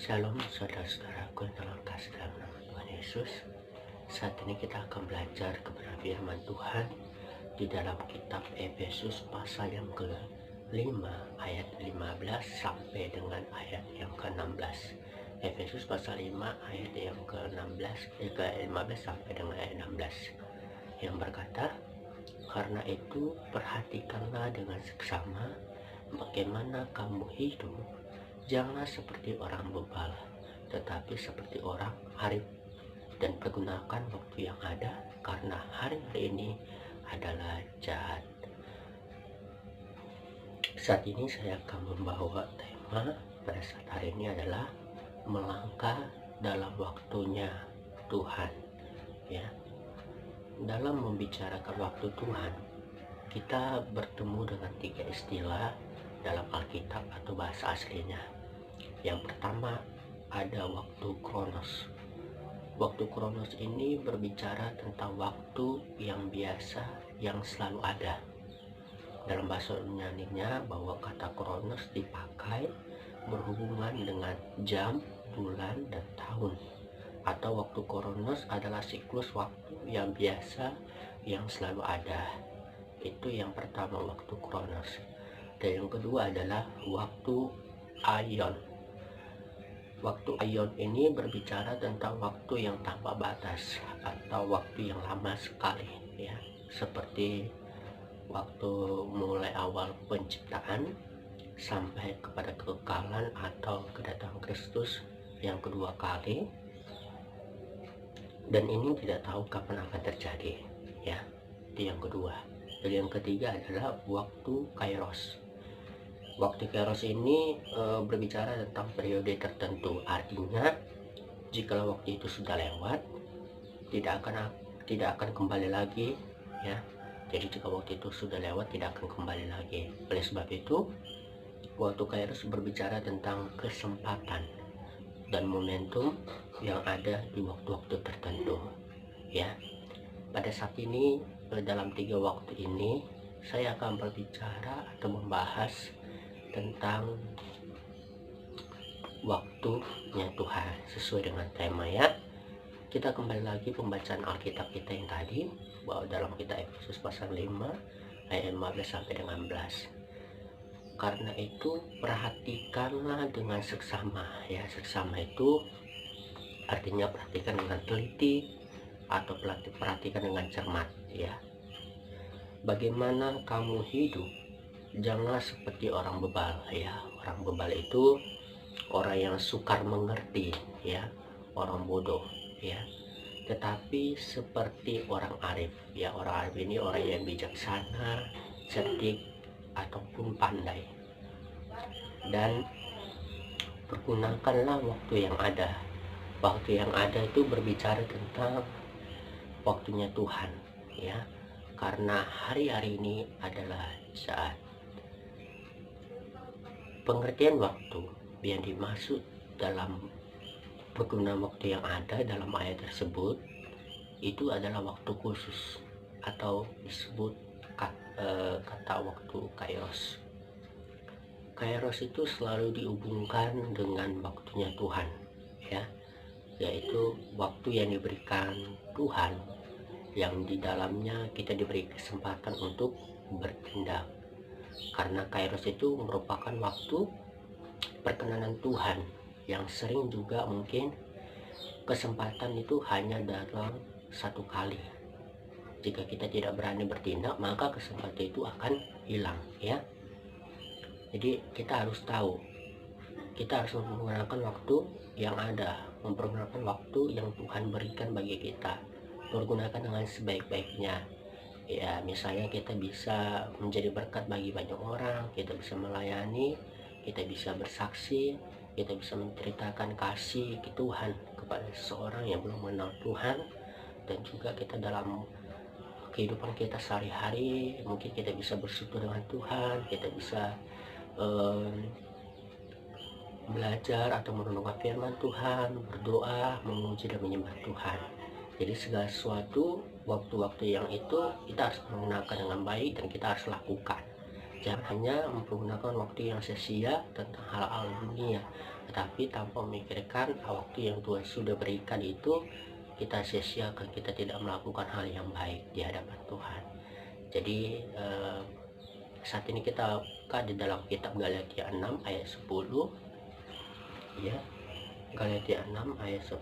Shalom saudara-saudaraku yang telah kasih dalam nama Tuhan Yesus. Saat ini kita akan belajar kepada firman Tuhan di dalam kitab Efesus pasal yang ke-5 ayat 15 sampai dengan ayat yang ke-16. Efesus pasal 5 ayat yang ke-15 sampai dengan ayat 16 yang berkata, "Karena itu perhatikanlah dengan seksama bagaimana kamu hidup. Janganlah seperti orang bebal, tetapi seperti orang arif, dan pergunakan waktu yang ada, karena hari-hari ini adalah jahat." Saat ini saya akan membawa tema pada saat hari ini adalah melangkah dalam waktunya Tuhan. Ya, dalam membicarakan waktu Tuhan, kita bertemu dengan 3 istilah dalam Alkitab atau bahasa aslinya. Yang pertama ada waktu kronos. Waktu kronos ini berbicara tentang waktu yang biasa, yang selalu ada. Dalam bahasa Yunaninya bahwa kata kronos dipakai berhubungan dengan jam, bulan, dan tahun. Atau waktu kronos adalah siklus waktu yang biasa, yang selalu ada. Itu yang pertama, waktu kronos. Dan yang kedua adalah waktu aion. Waktu aion ini berbicara tentang waktu yang tanpa batas atau waktu yang lama sekali, ya, seperti waktu mulai awal penciptaan sampai kepada kekekalan atau kedatangan Kristus yang kedua kali, dan ini tidak tahu kapan akan terjadi, ya. Itu yang kedua. Dan yang ketiga adalah waktu kairos. Waktu kairos ini berbicara tentang periode tertentu. Artinya jika waktu itu sudah lewat, tidak akan kembali lagi, ya. Jadi jika waktu itu sudah lewat, tidak akan kembali lagi. Oleh sebab itu, waktu kairos berbicara tentang kesempatan dan momentum yang ada di waktu-waktu tertentu, ya. Pada saat ini, dalam 3 waktu ini, saya akan berbicara atau membahas tentang waktunya Tuhan sesuai dengan tema, ya. Kita kembali lagi pembacaan Alkitab kita yang tadi, bahwa dalam kitab Efesus pasal 5 ayat 15 sampai dengan 16. Karena itu perhatikanlah dengan seksama, ya. Seksama itu artinya perhatikan dengan teliti atau perhatikan dengan cermat, ya. Bagaimana kamu hidup, janganlah seperti orang bebal, ya. Orang bebal itu orang yang sukar mengerti, ya, orang bodoh, ya. Tetapi seperti orang arif, ya. Orang arif ini orang yang bijaksana, cerdik, ataupun pandai. Dan pergunakanlah waktu yang ada. Waktu yang ada itu berbicara tentang waktunya Tuhan, ya. Karena hari-hari ini adalah jahat. Pengertian waktu yang dimaksud dalam penggunaan waktu yang ada dalam ayat tersebut itu adalah waktu khusus atau disebut kata waktu kairos. Kairos itu selalu dihubungkan dengan waktunya Tuhan, ya, yaitu waktu yang diberikan Tuhan, yang di dalamnya kita diberi kesempatan untuk bertindak. Karena kairos itu merupakan waktu perkenanan Tuhan, yang sering juga mungkin kesempatan itu hanya dalam satu kali. Jika kita tidak berani bertindak, maka kesempatan itu akan hilang, ya. Jadi kita harus tahu, kita harus menggunakan waktu yang ada, mempergunakan waktu yang Tuhan berikan bagi kita, pergunakan dengan sebaik-baiknya. Ya, misalnya kita bisa menjadi berkat bagi banyak orang, kita bisa melayani, kita bisa bersaksi, kita bisa menceritakan kasih Tuhan kepada seseorang yang belum mengenal Tuhan. Dan juga kita dalam kehidupan kita sehari-hari, mungkin kita bisa bersekutu dengan Tuhan, kita bisa belajar atau merenungkan firman Tuhan, berdoa, memuji dan menyembah Tuhan. Jadi segala sesuatu, waktu-waktu yang itu kita harus menggunakan dengan baik dan kita harus lakukan. Jangan hanya mempergunakan waktu yang sia-sia tentang hal-hal dunia, tetapi tanpa memikirkan waktu yang Tuhan sudah berikan itu kita sia-siakan, kita tidak melakukan hal yang baik di hadapan Tuhan. Jadi saat ini kita buka di dalam kitab Galatia 6 ayat 10 ya, Galatia 6 ayat 10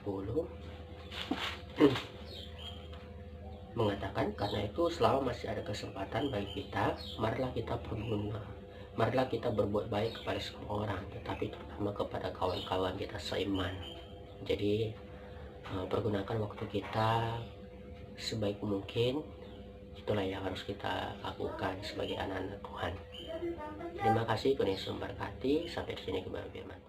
mengatakan, karena itu selama masih ada kesempatan bagi kita, marilah kita berguna, marilah kita berbuat baik kepada semua orang, tetapi terutama kepada kawan-kawan kita seiman. Jadi pergunakan waktu kita sebaik mungkin, itulah yang harus kita lakukan sebagai anak-anak Tuhan. Terima kasih, Tuhan Yesus memberkati. Sampai di sini kembali firman.